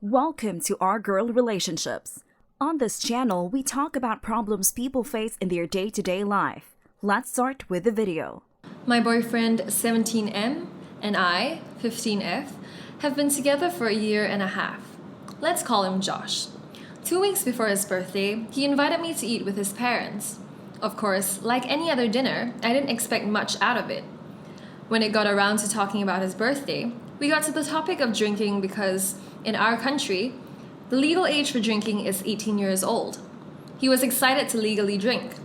Welcome to Our Girl Relationships. On this channel, we talk about problems people face in their day-to-day life. Let's start with the video. My boyfriend 17M and I, 15F, have been together for a year and a half. Let's call him Josh. 2 weeks before his birthday, he invited me to eat with his parents. Of course, like any other dinner, I didn't expect much out of it. When it got around to talking about his birthday, we got to the topic of drinking because, in our country, the legal age for drinking is 18 years old. He was excited to legally drink.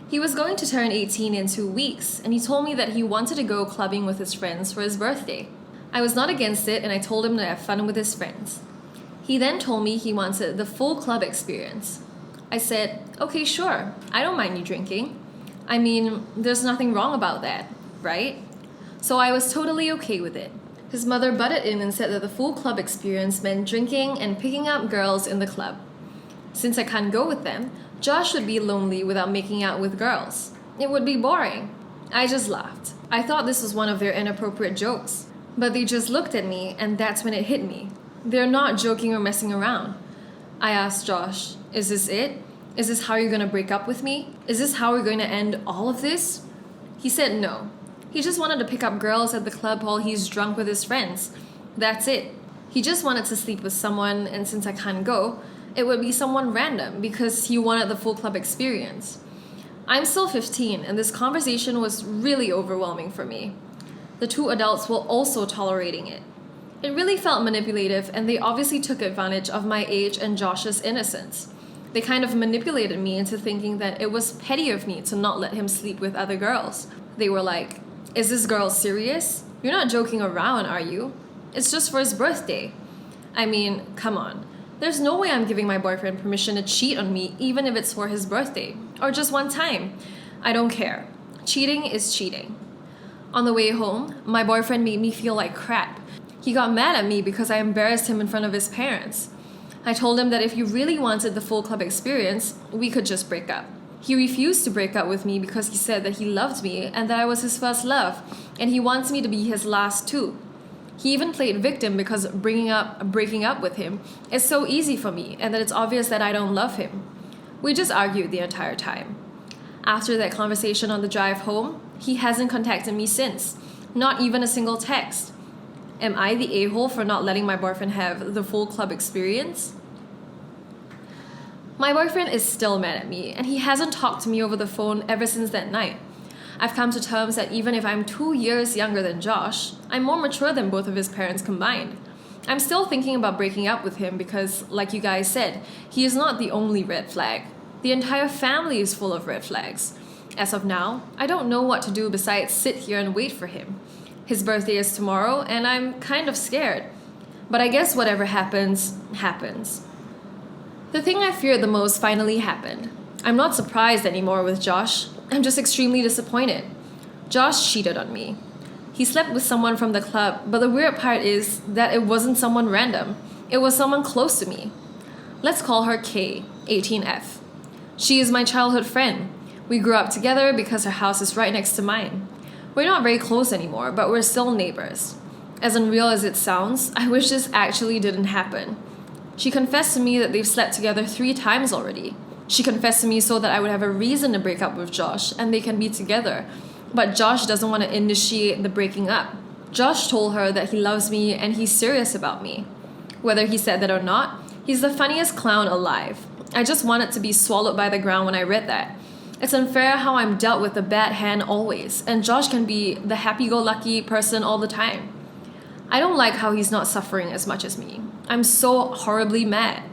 He was going to turn 18 in 2 weeks, and he told me that he wanted to go clubbing with his friends for his birthday. I was not against it, and I told him to have fun with his friends. He then told me he wanted the full club experience. I said, okay, sure, I don't mind you drinking. I mean, there's nothing wrong about that, right? So I was totally okay with it. His mother butted in and said that the full club experience meant drinking and picking up girls in the club. Since I can't go with them, Josh would be lonely without making out with girls. It would be boring. I just laughed. I thought this was one of their inappropriate jokes. But they just looked at me, and that's when it hit me. They're not joking or messing around. I asked Josh, is this it? Is this how you're gonna break up with me? Is this how we're going to end all of this? He said no. He just wanted to pick up girls at the club while he's drunk with his friends. That's it. He just wanted to sleep with someone, and since I can't go, it would be someone random because he wanted the full club experience. I'm still 15, and this conversation was really overwhelming for me. The two adults were also tolerating it. It really felt manipulative, and they obviously took advantage of my age and Josh's innocence. They kind of manipulated me into thinking that it was petty of me to not let him sleep with other girls. They were like, is this girl serious? You're not joking around, are you? It's just for his birthday. I mean, come on. There's no way I'm giving my boyfriend permission to cheat on me even if it's for his birthday, or just one time. I don't care. Cheating is cheating. On the way home, my boyfriend made me feel like crap. He got mad at me because I embarrassed him in front of his parents. I told him that if he really wanted the full club experience, we could just break up. He refused to break up with me because he said that he loved me and that I was his first love, and he wants me to be his last too. He even played victim because breaking up with him is so easy for me, and that it's obvious that I don't love him. We just argued the entire time. After that conversation on the drive home, he hasn't contacted me since, not even a single text. Am I the a-hole for not letting my boyfriend have the full club experience? My boyfriend is still mad at me, and he hasn't talked to me over the phone ever since that night. I've come to terms that even if I'm 2 years younger than Josh, I'm more mature than both of his parents combined. I'm still thinking about breaking up with him because, like you guys said, he is not the only red flag. The entire family is full of red flags. As of now, I don't know what to do besides sit here and wait for him. His birthday is tomorrow, and I'm kind of scared. But I guess whatever happens, happens. The thing I feared the most finally happened. I'm not surprised anymore with Josh. I'm just extremely disappointed. Josh cheated on me. He slept with someone from the club, but the weird part is that it wasn't someone random. It was someone close to me. Let's call her K, 18F. She is my childhood friend. We grew up together because her house is right next to mine. We're not very close anymore, but we're still neighbors. As unreal as it sounds, I wish this actually didn't happen. She confessed to me that they've slept together 3 times already. She confessed to me so that I would have a reason to break up with Josh and they can be together. But Josh doesn't want to initiate the breaking up. Josh told her that he loves me and he's serious about me. Whether he said that or not, he's the funniest clown alive. I just wanted to be swallowed by the ground when I read that. It's unfair how I'm dealt with a bad hand always, and Josh can be the happy-go-lucky person all the time. I don't like how he's not suffering as much as me. I'm so horribly mad.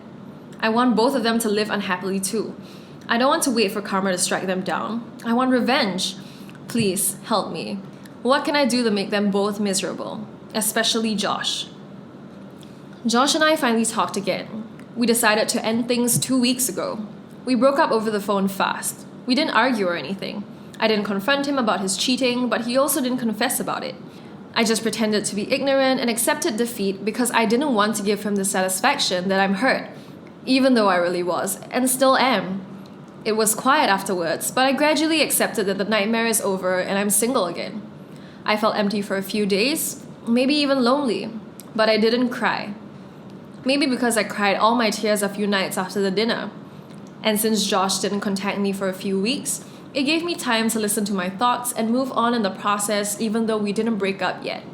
I want both of them to live unhappily too. I don't want to wait for karma to strike them down. I want revenge. Please, help me. What can I do to make them both miserable? Especially Josh. Josh and I finally talked again. We decided to end things 2 weeks ago. We broke up over the phone fast. We didn't argue or anything. I didn't confront him about his cheating, but he also didn't confess about it. I just pretended to be ignorant and accepted defeat because I didn't want to give him the satisfaction that I'm hurt, even though I really was, and still am. It was quiet afterwards, but I gradually accepted that the nightmare is over and I'm single again. I felt empty for a few days, maybe even lonely, but I didn't cry. Maybe because I cried all my tears a few nights after the dinner. And since Josh didn't contact me for a few weeks, it gave me time to listen to my thoughts and move on in the process even though we didn't break up yet.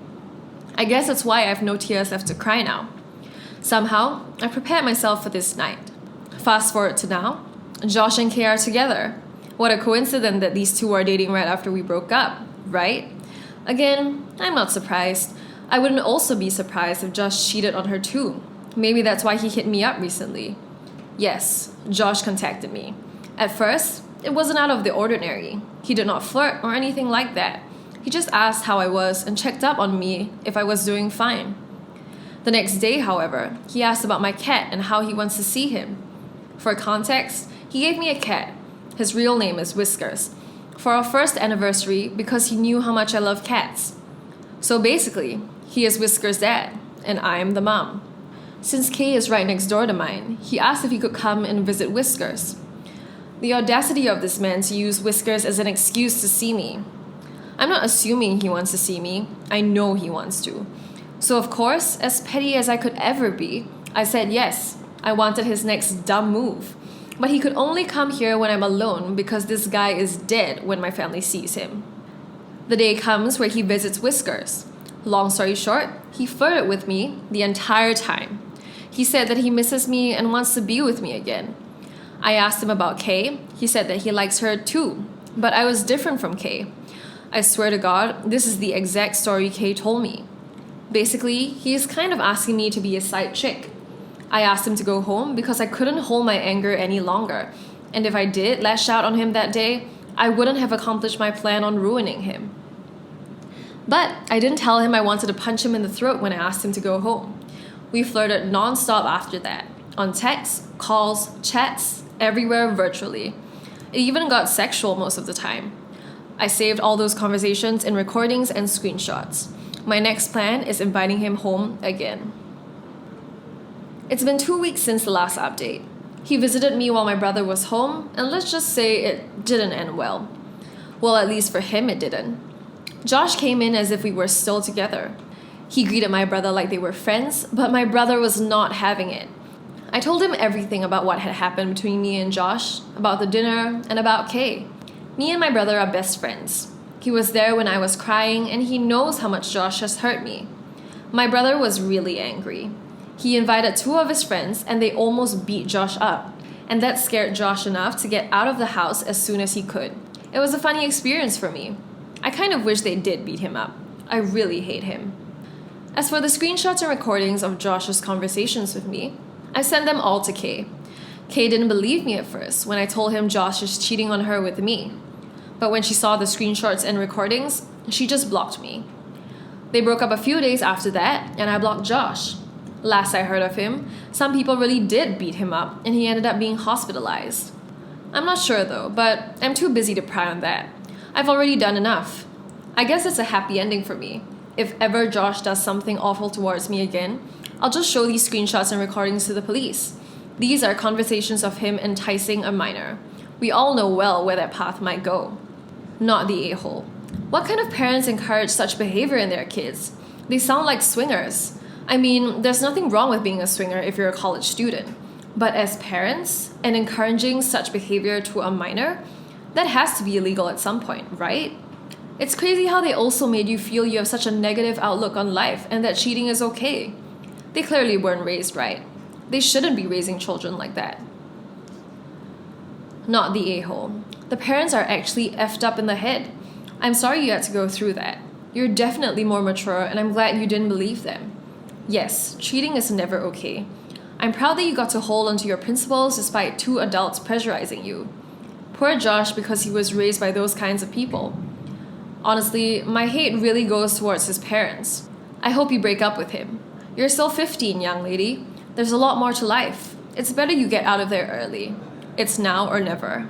I guess that's why I have no tears left to cry now. Somehow, I prepared myself for this night. Fast forward to now, Josh and Kay are together. What a coincidence that these two are dating right after we broke up, right? Again, I'm not surprised. I wouldn't also be surprised if Josh cheated on her too. Maybe that's why he hit me up recently. Yes, Josh contacted me. At first, it wasn't out of the ordinary. He did not flirt or anything like that. He just asked how I was and checked up on me if I was doing fine. The next day, however, he asked about my cat and how he wants to see him. For context, he gave me a cat. His real name is Whiskers. For our first anniversary because he knew how much I love cats. So basically, he is Whiskers' dad, and I am the mom. Since Kay is right next door to mine, he asked if he could come and visit Whiskers. The audacity of this man to use Whiskers as an excuse to see me. I'm not assuming he wants to see me, I know he wants to. So of course, as petty as I could ever be, I said yes, I wanted his next dumb move. But he could only come here when I'm alone because this guy is dead when my family sees him. The day comes where he visits Whiskers. Long story short, he flirted with me the entire time. He said that he misses me and wants to be with me again. I asked him about Kay. He said that he likes her too, but I was different from Kay. I swear to God, this is the exact story Kay told me. Basically, he is kind of asking me to be a side chick. I asked him to go home because I couldn't hold my anger any longer, and if I did lash out on him that day, I wouldn't have accomplished my plan on ruining him. But I didn't tell him I wanted to punch him in the throat when I asked him to go home. We flirted non-stop after that, on texts, calls, chats, everywhere virtually. It even got sexual most of the time. I saved all those conversations in recordings and screenshots. My next plan is inviting him home again. It's been 2 weeks since the last update. He visited me while my brother was home, and let's just say it didn't end well. Well, at least for him it didn't. Josh came in as if we were still together. He greeted my brother like they were friends, but my brother was not having it. I told him everything about what had happened between me and Josh, about the dinner, and about Kay. Me and my brother are best friends. He was there when I was crying, and he knows how much Josh has hurt me. My brother was really angry. He invited 2 of his friends, and they almost beat Josh up. And that scared Josh enough to get out of the house as soon as he could. It was a funny experience for me. I kind of wish they did beat him up. I really hate him. As for the screenshots and recordings of Josh's conversations with me, I sent them all to Kay. Kay didn't believe me at first when I told him Josh is cheating on her with me. But when she saw the screenshots and recordings, she just blocked me. They broke up a few days after that, and I blocked Josh. Last I heard of him, some people really did beat him up, and he ended up being hospitalized. I'm not sure though, but I'm too busy to pry on that. I've already done enough. I guess it's a happy ending for me. If ever Josh does something awful towards me again, I'll just show these screenshots and recordings to the police. These are conversations of him enticing a minor. We all know well where that path might go. Not the a-hole. What kind of parents encourage such behavior in their kids? They sound like swingers. I mean, there's nothing wrong with being a swinger if you're a college student. But as parents, and encouraging such behavior to a minor, that has to be illegal at some point, right? It's crazy how they also made you feel you have such a negative outlook on life and that cheating is okay. They clearly weren't raised right. They shouldn't be raising children like that. Not the a-hole. The parents are actually effed up in the head. I'm sorry you had to go through that. You're definitely more mature, and I'm glad you didn't believe them. Yes, cheating is never okay. I'm proud that you got to hold onto your principles despite 2 adults pressurizing you. Poor Josh because he was raised by those kinds of people. Honestly, my hate really goes towards his parents. I hope you break up with him. You're still 15, young lady. There's a lot more to life. It's better you get out of there early. It's now or never.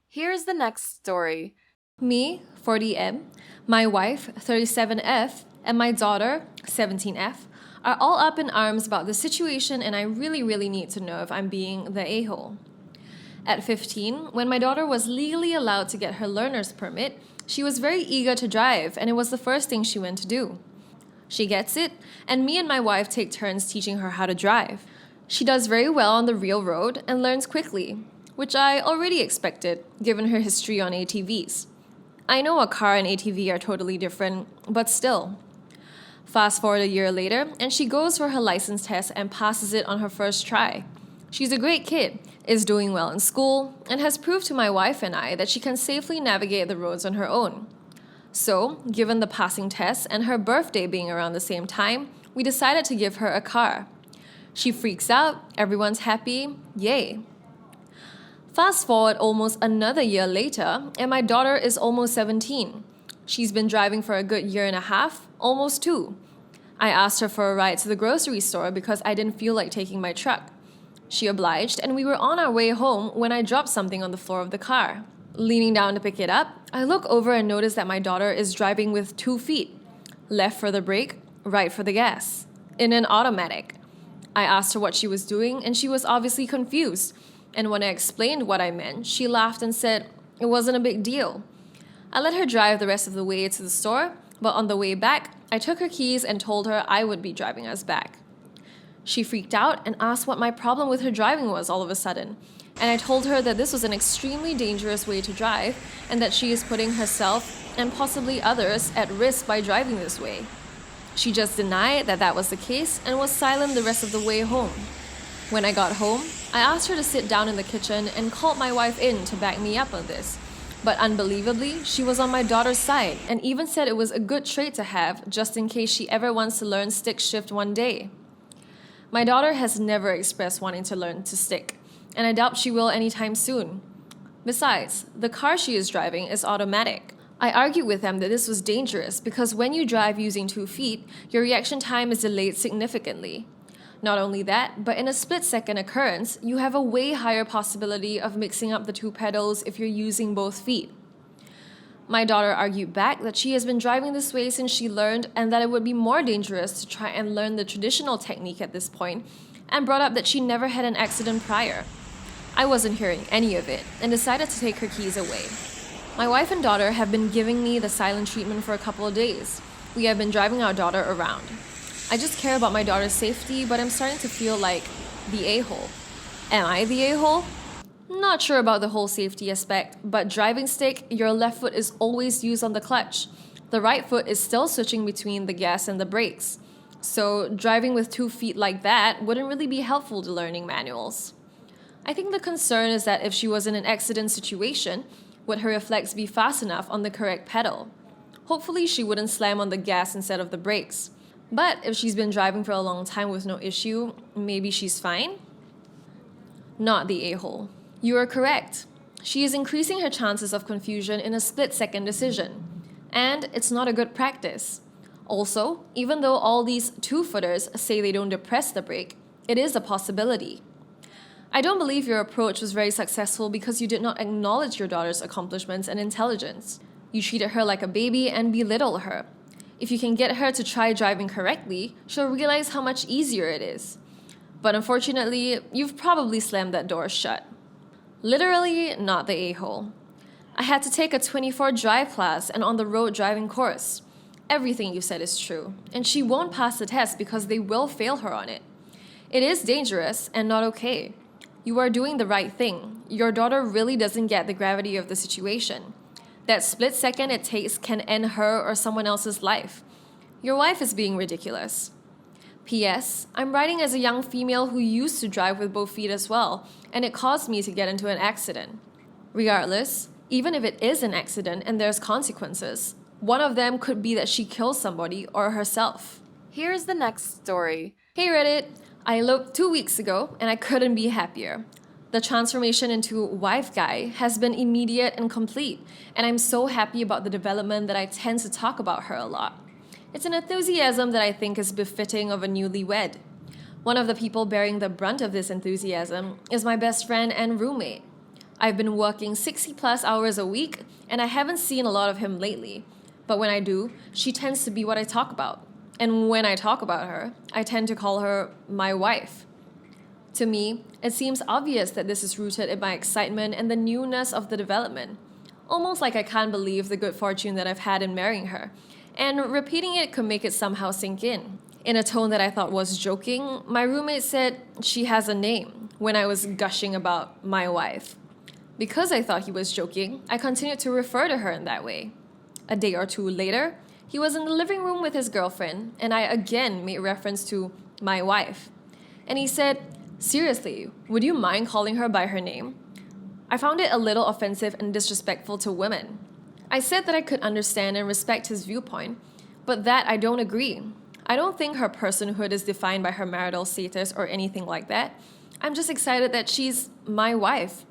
Here's the next story. Me, 40M, my wife, 37F, and my daughter, 17F, are all up in arms about the situation, and I really need to know if I'm being the a-hole. At 15, when my daughter was legally allowed to get her learner's permit, She was very eager to drive, and it was the first thing she went to do. She gets it, and me and my wife take turns teaching her how to drive. She does very well on the real road and learns quickly, which I already expected, given her history on ATVs. I know a car and ATV are totally different, but still. Fast forward a year later, and she goes for her license test and passes it on her first try. She's a great kid, is doing well in school, and has proved to my wife and I that she can safely navigate the roads on her own. So, given the passing test and her birthday being around the same time, we decided to give her a car. She freaks out, everyone's happy, yay. Fast forward almost another year later, and my daughter is almost 17. She's been driving for a good year and a half, almost 2. I asked her for a ride to the grocery store because I didn't feel like taking my truck. She obliged, and we were on our way home when I dropped something on the floor of the car. Leaning down to pick it up, I look over and notice that my daughter is driving with 2 feet. Left for the brake, right for the gas. In an automatic. I asked her what she was doing, and she was obviously confused. And when I explained what I meant, she laughed and said it wasn't a big deal. I let her drive the rest of the way to the store, but on the way back, I took her keys and told her I would be driving us back. She freaked out and asked what my problem with her driving was all of a sudden, and I told her that this was an extremely dangerous way to drive and that she is putting herself and possibly others at risk by driving this way. She just denied that that was the case and was silent the rest of the way home. When I got home, I asked her to sit down in the kitchen and called my wife in to back me up on this. But unbelievably, she was on my daughter's side and even said it was a good trait to have just in case she ever wants to learn stick shift one day. My daughter has never expressed wanting to learn to stick, and I doubt she will anytime soon. Besides, the car she is driving is automatic. I argued with them that this was dangerous because when you drive using 2 feet, your reaction time is delayed significantly. Not only that, but in a split-second occurrence, you have a way higher possibility of mixing up the 2 pedals if you're using both feet. My daughter argued back that she has been driving this way since she learned and that it would be more dangerous to try and learn the traditional technique at this point, and brought up that she never had an accident prior. I wasn't hearing any of it and decided to take her keys away. My wife and daughter have been giving me the silent treatment for a couple of days. We have been driving our daughter around. I just care about my daughter's safety, but I'm starting to feel like the a-hole. Am I the a-hole? Not sure about the whole safety aspect, but driving stick, your left foot is always used on the clutch. The right foot is still switching between the gas and the brakes. So driving with 2 feet like that wouldn't really be helpful to learning manuals. I think the concern is that if she was in an accident situation, would her reflex be fast enough on the correct pedal? Hopefully she wouldn't slam on the gas instead of the brakes. But if she's been driving for a long time with no issue, maybe she's fine? Not the a-hole. You are correct. She is increasing her chances of confusion in a split-second decision. And it's not a good practice. Also, even though all these 2-footers say they don't depress the brake, it is a possibility. I don't believe your approach was very successful because you did not acknowledge your daughter's accomplishments and intelligence. You treated her like a baby and belittled her. If you can get her to try driving correctly, she'll realize how much easier it is. But unfortunately, you've probably slammed that door shut. Literally not the a-hole. I had to take a 24 drive class and on-the-road driving course. Everything you said is true, and she won't pass the test because they will fail her on it. It is dangerous and not okay. You are doing the right thing. Your daughter really doesn't get the gravity of the situation. That split second it takes can end her or someone else's life. Your wife is being ridiculous. P.S. I'm writing as a young female who used to drive with both feet as well, and it caused me to get into an accident. Regardless, even if it is an accident and there's consequences, one of them could be that she kills somebody or herself. Here's the next story. Hey Reddit, I eloped 2 weeks ago and I couldn't be happier. The transformation into wife guy has been immediate and complete, and I'm so happy about the development that I tend to talk about her a lot. It's an enthusiasm that I think is befitting of a newlywed. One of the people bearing the brunt of this enthusiasm is my best friend and roommate. I've been working 60+ hours a week, and I haven't seen a lot of him lately. But when I do, she tends to be what I talk about. And when I talk about her, I tend to call her my wife. To me, it seems obvious that this is rooted in my excitement and the newness of the development. almost like I can't believe the good fortune that I've had in marrying her. And repeating it could make it somehow sink in. In a tone that I thought was joking, my roommate said she has a name when I was gushing about my wife. Because I thought he was joking, I continued to refer to her in that way. A day or two later, he was in the living room with his girlfriend, and I again made reference to my wife. And he said, "Seriously, would you mind calling her by her name?" I found it a little offensive and disrespectful to women. I said that I could understand and respect his viewpoint, but that I don't agree. I don't think her personhood is defined by her marital status or anything like that. I'm just excited that she's my wife.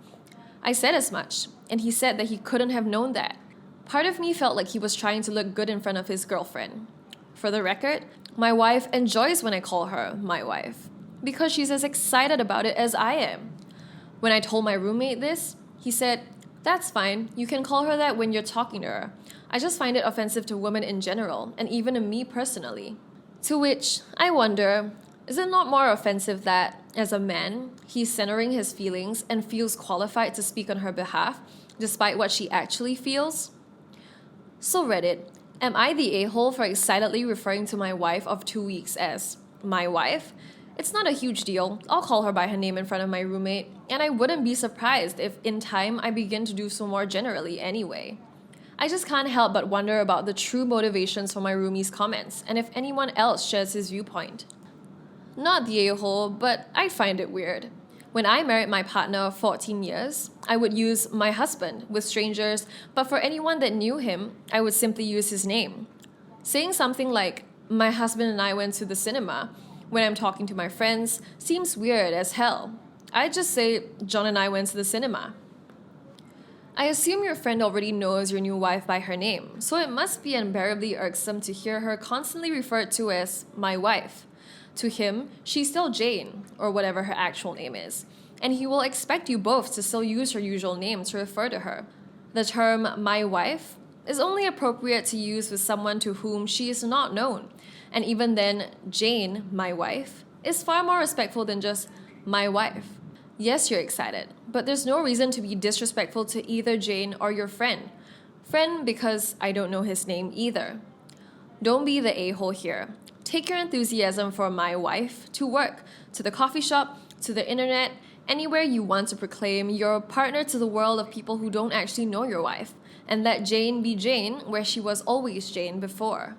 I said as much, and he said that he couldn't have known that. Part of me felt like he was trying to look good in front of his girlfriend. For the record, my wife enjoys when I call her my wife, because she's as excited about it as I am. When I told my roommate this, he said, "That's fine, you can call her that when you're talking to her. I just find it offensive to women in general, and even to me personally." To which, I wonder, is it not more offensive that, as a man, he's centering his feelings and feels qualified to speak on her behalf, despite what she actually feels? So Reddit, am I the a-hole for excitedly referring to my wife of 2 weeks as my wife? It's not a huge deal. I'll call her by her name in front of my roommate, and I wouldn't be surprised if in time I begin to do so more generally anyway. I just can't help but wonder about the true motivations for my roomie's comments, and if anyone else shares his viewpoint. Not the a-hole, but I find it weird. When I married my partner of 14 years, I would use my husband with strangers, but for anyone that knew him, I would simply use his name. Saying something like, "My husband and I went to the cinema," when I'm talking to my friends, seems weird as hell. I'd just say, "John and I went to the cinema." I assume your friend already knows your new wife by her name, so it must be unbearably irksome to hear her constantly referred to as my wife. To him, she's still Jane, or whatever her actual name is, and he will expect you both to still use her usual name to refer to her. The term "my wife" is only appropriate to use with someone to whom she is not known, and even then, Jane, my wife, is far more respectful than just my wife. Yes, you're excited, but there's no reason to be disrespectful to either Jane or your friend. Friend because I don't know his name either. Don't be the a-hole here. Take your enthusiasm for my wife to work, to the coffee shop, to the internet, anywhere you want to proclaim you're a partner to the world of people who don't actually know your wife, and let Jane be Jane where she was always Jane before.